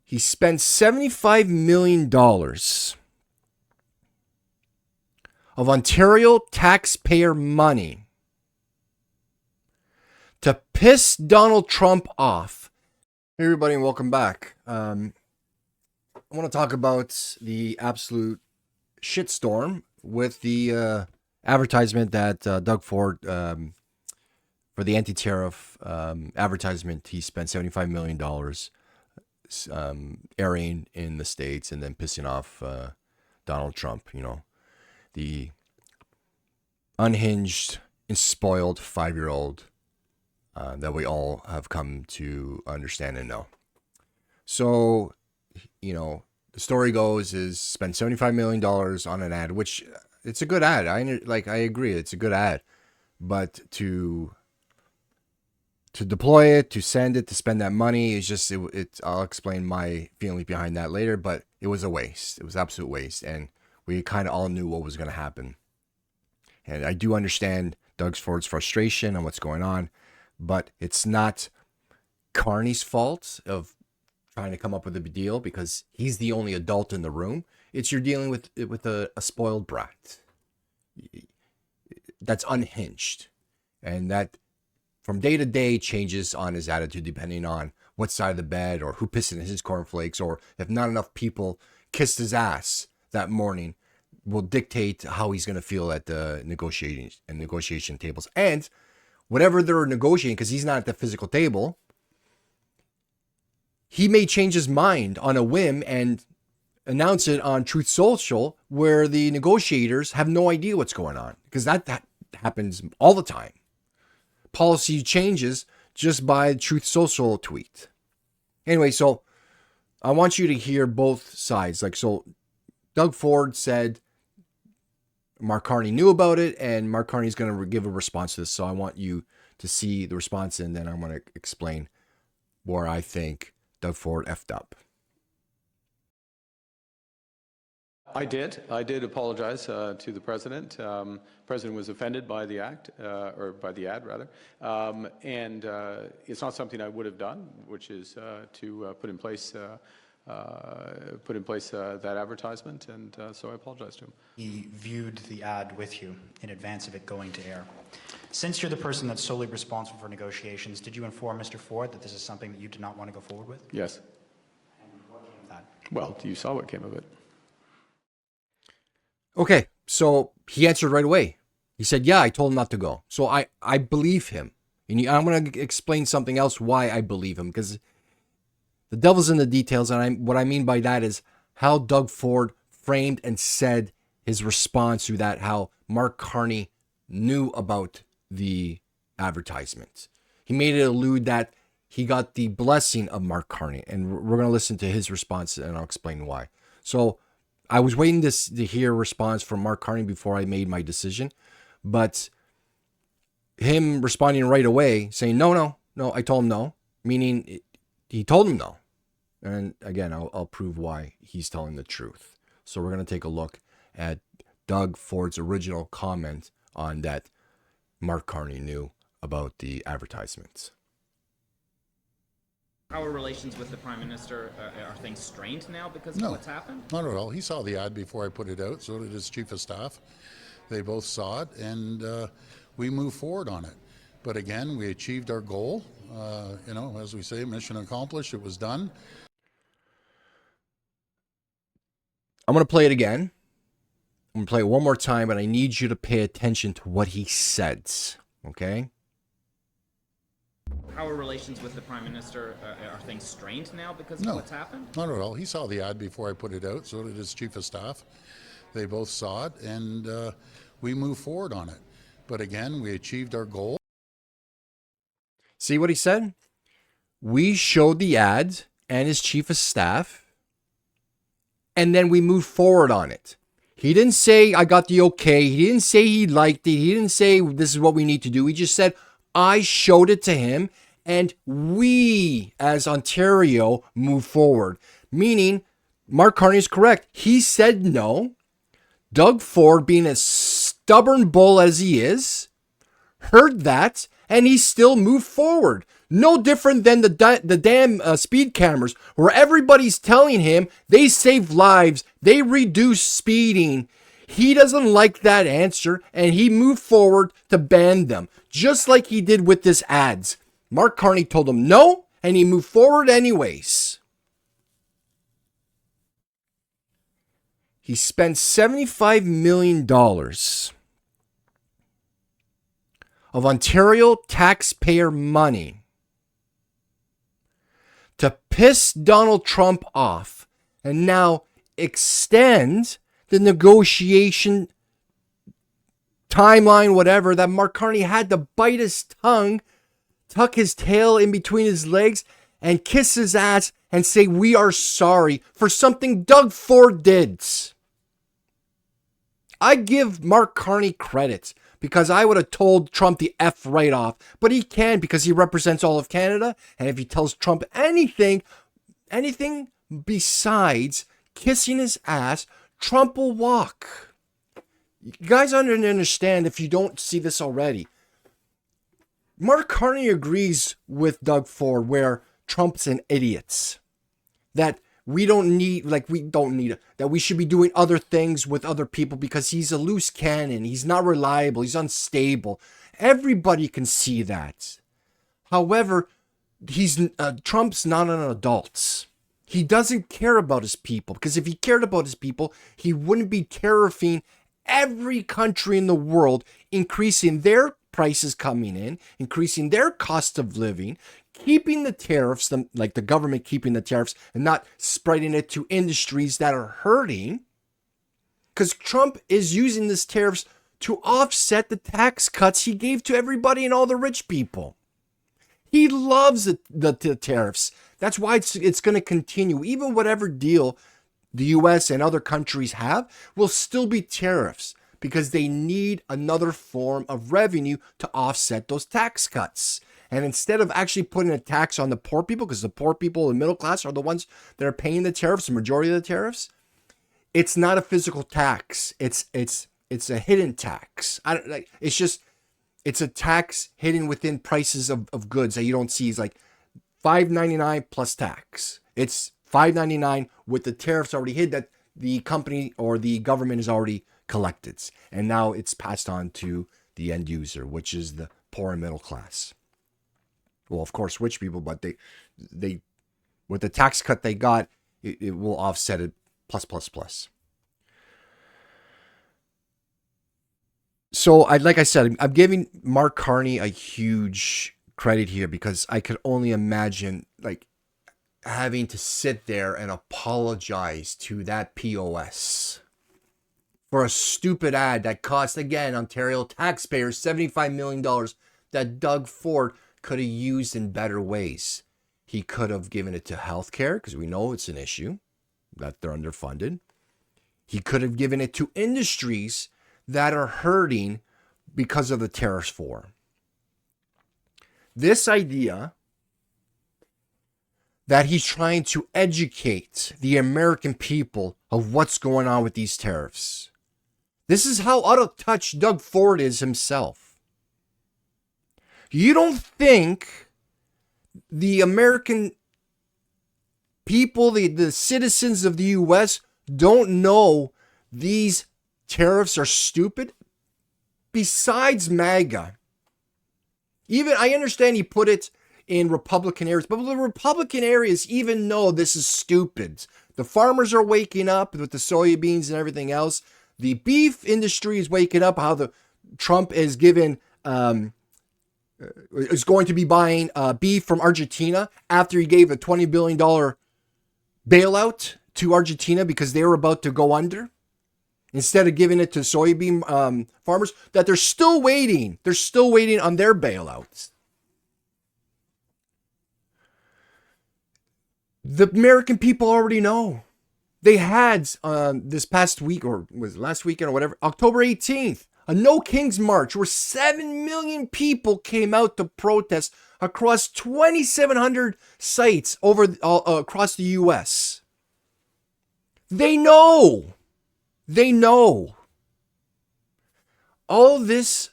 He spent $75 million of Ontario taxpayer money to piss Donald Trump off. Hey everybody, and welcome back. I want to talk about the absolute shitstorm with the advertisement that Doug Ford, for the anti-tariff advertisement, he spent $75 million airing in the States and then pissing off Donald Trump, the unhinged and spoiled 5-year-old that we all have come to understand and know. So, the story goes is spend $75 million on an ad, which it's a good ad. I agree, it's a good ad, but to deploy it, to send it, to spend that money is just I'll explain my feelings behind that later, but it was a waste. It was absolute waste, and we kind of all knew what was going to happen. And I do understand Doug Ford's frustration on what's going on, but it's not Carney's fault of trying to come up with a deal because he's the only adult in the room. It's you're dealing with a spoiled brat that's unhinged, and that from day to day changes on his attitude depending on what side of the bed or who pissed in his cornflakes, or if not enough people kissed his ass that morning will dictate how he's going to feel at the negotiation tables. And whatever they're negotiating, because he's not at the physical table, he may change his mind on a whim and announce it on Truth Social, where the negotiators have no idea what's going on, because that happens all the time. Policy changes just by Truth Social tweet. Anyway, so I want you to hear both sides. So Doug Ford said Mark Carney knew about it, and Mark Carney's going to give a response to this. So I want you to see the response, and then I'm going to explain where I think Doug Ford effed up. I did apologize to the president. President was offended by the act, or by the ad rather, and it's not something I would have done, which is to put in place that advertisement, and so I apologize to him. He viewed the ad with you in advance of it going to air. Since you're the person that's solely responsible for negotiations, did you inform Mr. Ford that this is something that you did not want to go forward with? Yes. And what came of that? Well, you saw what came of it. Okay, so he answered right away. He said, yeah, I told him not to go. So I believe him. And I'm going to explain something else why I believe him, because the devil's in the details. And what I mean by that is how Doug Ford framed and said his response to that, how Mark Carney knew about the advertisement. He made it allude that he got the blessing of Mark Carney. And we're going to listen to his response, and I'll explain why. So I was waiting to hear a response from Mark Carney before I made my decision, but him responding right away saying, no, I told him no, meaning he told him no. And again, I'll prove why he's telling the truth. So we're going to take a look at Doug Ford's original comment on that Mark Carney knew about the advertisements. How are relations with the Prime Minister? Are things strained now because of what's happened? Not at all. He saw the ad before I put it out, so did his chief of staff. They both saw it, and we moved forward on it. But again, we achieved our goal. As we say, mission accomplished. It was done. I'm going to play it again. I'm going to play it one more time, but I need you to pay attention to what he said, okay? How are relations with the Prime Minister? Are things strained now because of what's happened? Not at all. He saw the ad before I put it out, so did his chief of staff. They both saw it, and we moved forward on it. But again, we achieved our goal. See what he said? We showed the ad and his chief of staff, and then we moved forward on it. He didn't say, I got the okay. He didn't say he liked it. He didn't say, this is what we need to do. He just said, I showed it to him, and we, as Ontario, move forward. Meaning, Mark Carney is correct. He said no. Doug Ford, being as stubborn bull as he is, heard that, and he still moved forward. No different than the damn speed cameras, where everybody's telling him they save lives, they reduce speeding. He doesn't like that answer, and he moved forward to ban them, just like he did with this ads. Mark Carney told him no, and he moved forward anyways. He spent $75 million of Ontario taxpayer money to piss Donald Trump off and now extend the negotiation timeline, whatever, that Mark Carney had to bite his tongue, tuck his tail in between his legs, and kiss his ass and say, we are sorry for something Doug Ford did. I give Mark Carney credit because I would have told Trump the F right off, but he can't because he represents all of Canada. And if he tells Trump anything besides kissing his ass, Trump will walk. You guys understand if you don't see this already. Mark Carney agrees with Doug Ford where Trump's an idiot. That we that we should be doing other things with other people because he's a loose cannon. He's not reliable. He's unstable. Everybody can see that. However, Trump's not an adult. He doesn't care about his people, because if he cared about his people, he wouldn't be tariffing every country in the world, increasing their prices coming in, increasing their cost of living, keeping the tariffs, like the government keeping the tariffs and not spreading it to industries that are hurting. Because Trump is using this tariffs to offset the tax cuts he gave to everybody and all the rich people. He loves the tariffs. That's why it's going to continue. Even whatever deal the U.S. and other countries have will still be tariffs because they need another form of revenue to offset those tax cuts. And instead of actually putting a tax on the poor people, because the poor people and middle class are the ones that are paying the tariffs, the majority of the tariffs, it's not a physical tax. It's a hidden tax. It's a tax hidden within prices of goods that you don't see. It's like $5.99 plus tax. It's $5.99 with the tariffs already hid that the company or the government has already collected. And now it's passed on to the end user, which is the poor and middle class. Well, of course, rich people, but they with the tax cut they got, it will offset it plus. So like I said, I'm giving Mark Carney a huge credit here because I could only imagine like having to sit there and apologize to that POS for a stupid ad that cost, again, Ontario taxpayers $75 million that Doug Ford could have used in better ways. He could have given it to healthcare because we know it's an issue that they're underfunded. He could have given it to industries that are hurting because of the tariffs war. This idea that he's trying to educate the American people of what's going on with these tariffs. This is how out of touch Doug Ford is himself. You don't think the American people, the citizens of the U.S. don't know these tariffs are stupid? Besides MAGA. Even, I understand he put it in Republican areas, but the Republican areas even know this is stupid. The farmers are waking up with the soybeans and everything else. The beef industry is waking up how the Trump is given is going to be buying beef from Argentina after he gave a $20 billion bailout to Argentina because they were about to go under. Instead of giving it to soybean farmers, that they're still waiting. They're still waiting on their bailouts. The American people already know. They had this past week, or was it last weekend or whatever, October 18th, a No Kings March where 7 million people came out to protest across 2,700 sites over across the U.S. They know. They know. All this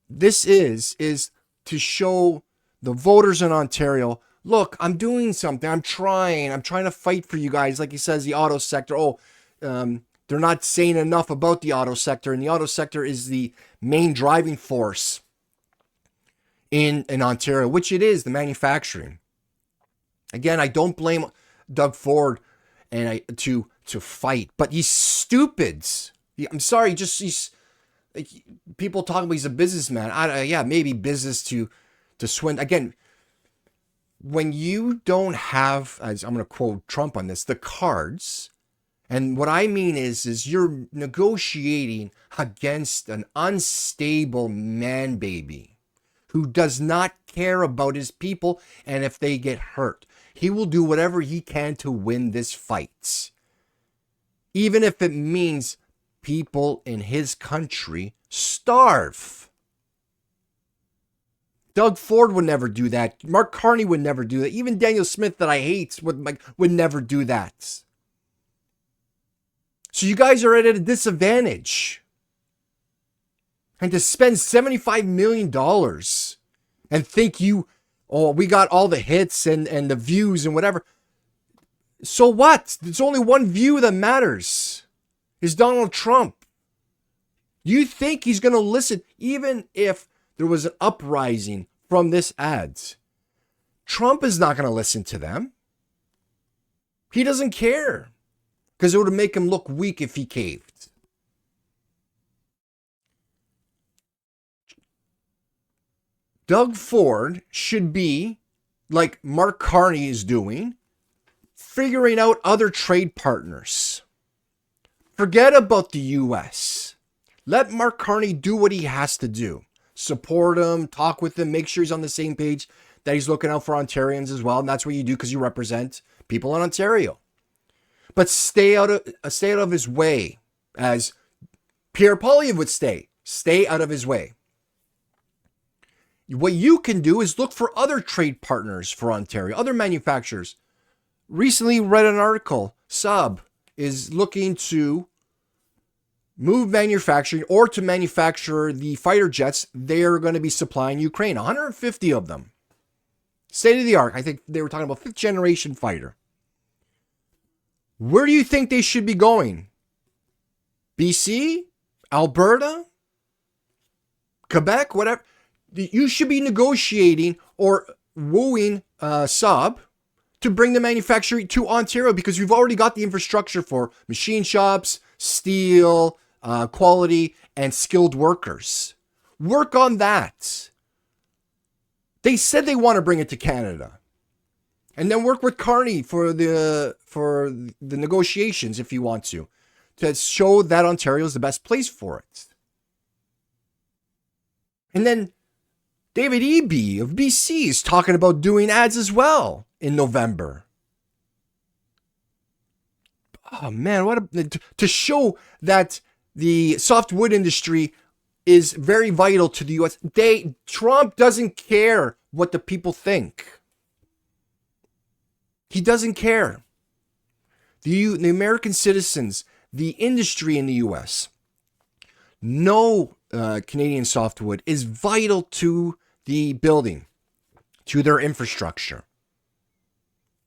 is to show the voters in Ontario, look, I'm doing something. I'm trying to fight for you guys. Like he says, the auto sector. They're not saying enough about the auto sector, and the auto sector is the main driving force in Ontario, which it is, the manufacturing. Again, I don't blame Doug Ford to fight, but he's stupid. I'm sorry, he's like, people talking about he's a businessman. Yeah, maybe business to swindle. Again, when you don't have, as I'm going to quote Trump on this, the cards, and what I mean is you're negotiating against an unstable man baby who does not care about his people, and if they get hurt, he will do whatever he can to win this fight. Even if it means people in his country starve. Doug Ford would never do that. Mark Carney would never do that. Even Daniel Smith, that I hate, would never do that. So you guys are at a disadvantage. And to spend $75 million and think we got all the hits and the views and whatever. So what? There's only one view that matters. Is Donald Trump. You think he's going to listen, even if there was an uprising from this ads? Trump is not going to listen to them. He doesn't care, because it would make him look weak if he caved. Doug Ford should be, like Mark Carney is doing, figuring out other trade partners. Forget about the U.S. Let Mark Carney do what he has to do. Support him, talk with him, make sure he's on the same page, that he's looking out for Ontarians as well. And that's what you do, because you represent people in Ontario. But stay out of his way, as Pierre Poilievre would stay. Stay out of his way. What you can do is look for other trade partners for Ontario, other manufacturers. Recently read an article, Saab is looking to move manufacturing, or to manufacture the fighter jets they're going to be supplying Ukraine, 150 of them. State of the art. I think they were talking about 5th generation fighter. Where do you think they should be going? BC? Alberta? Quebec? Whatever. You should be negotiating or wooing Saab to bring the manufacturing to Ontario, because we've already got the infrastructure for machine shops, steel, quality, and skilled workers. Work on that. They said they want to bring it to Canada. And then work with Carney for the negotiations, if you want to show that Ontario is the best place for it. And then David Eby of BC is talking about doing ads as well in November. Oh man, to show that the softwood industry is very vital to the U.S. Trump doesn't care what the people think. He doesn't care. The American citizens, the industry in the U.S., know Canadian softwood is vital to the building, to their infrastructure.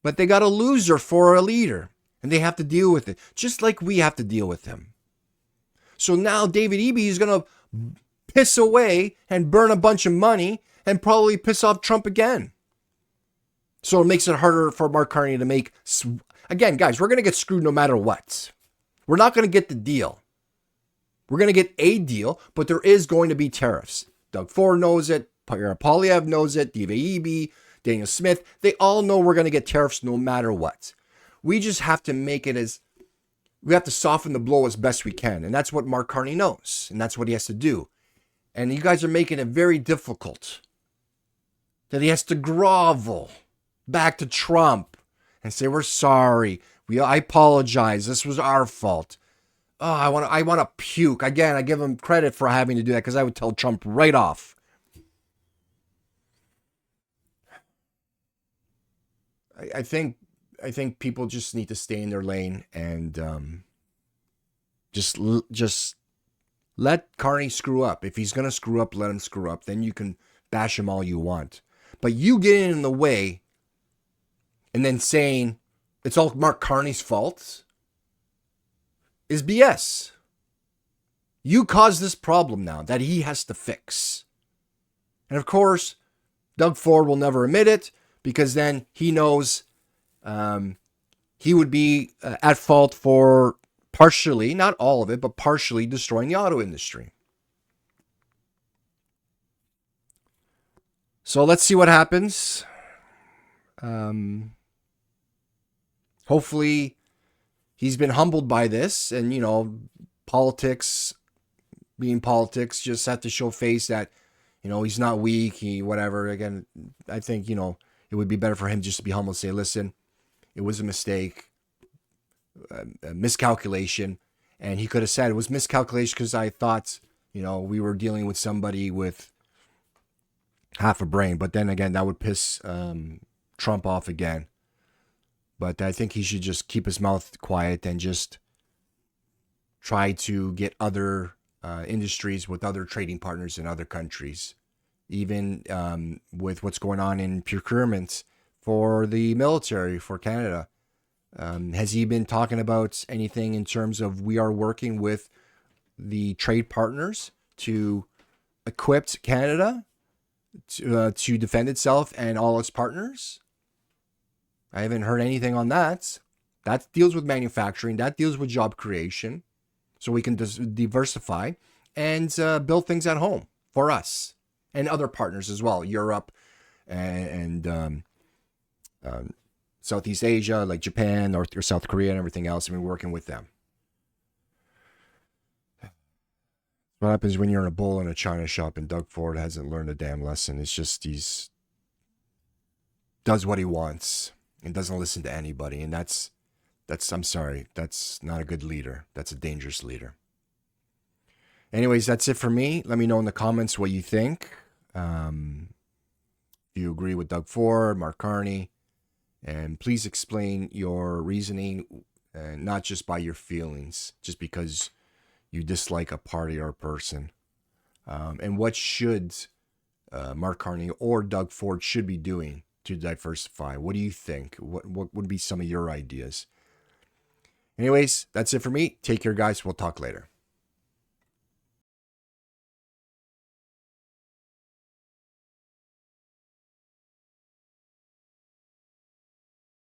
But they got a loser for a leader, and they have to deal with it, just like we have to deal with him. So now David Eby is going to piss away and burn a bunch of money and probably piss off Trump again. So it makes it harder for Mark Carney to make... Again, guys, we're going to get screwed no matter what. We're not going to get the deal. We're going to get a deal, but there is going to be tariffs. Doug Ford knows it. Pierre Poilievre knows it. David Eby, Daniel Smith. They all know we're going to get tariffs no matter what. We just have to make it as... We have to soften the blow as best we can. And that's what Mark Carney knows. And that's what he has to do. And you guys are making it very difficult. That he has to grovel back to Trump and say, we're sorry. I apologize. This was our fault. Oh, I want to puke. Again, I give him credit for having to do that, because I would tell Trump right off. I think people just need to stay in their lane and just let Carney screw up. If he's going to screw up, let him screw up. Then you can bash him all you want. But you getting in the way and then saying it's all Mark Carney's fault is BS. You caused this problem now that he has to fix. And of course, Doug Ford will never admit it because then he knows he would be at fault for partially, not all of it, but partially destroying the auto industry. So let's see what happens. Hopefully he's been humbled by this, and, you know, politics being politics, just have to show face that, you know, he's not weak, he whatever. Again, I think, you know, it would be better for him just to be humble and say, listen, it was a mistake, a miscalculation. And he could have said it was miscalculation because I thought, you know, we were dealing with somebody with half a brain. But then again, that would piss Trump off again. But I think he should just keep his mouth quiet and just try to get other industries with other trading partners in other countries, even with what's going on in procurement for the military for Canada. Has he been talking about anything in terms of we are working with the trade partners to equip Canada to defend itself and all its partners? I haven't heard anything on that. That deals with manufacturing. That deals with job creation. So we can diversify and build things at home for us and other partners as well. Europe and Southeast Asia, like Japan or South Korea and everything else. And we're working with them. What happens when you're in a bull in a china shop and Doug Ford hasn't learned a damn lesson? It's just he's does what he wants and doesn't listen to anybody. And that's I'm sorry, that's not a good leader. That's a dangerous leader. Anyways, that's it for me. Let me know in the comments what you think. If you agree with Doug Ford, Mark Carney, and please explain your reasoning, not just by your feelings, just because you dislike a party or a person. And what should Mark Carney or Doug Ford should be doing to diversify? What do you think? What would be some of your ideas? Anyways, that's it for me. Take care, guys. We'll talk later.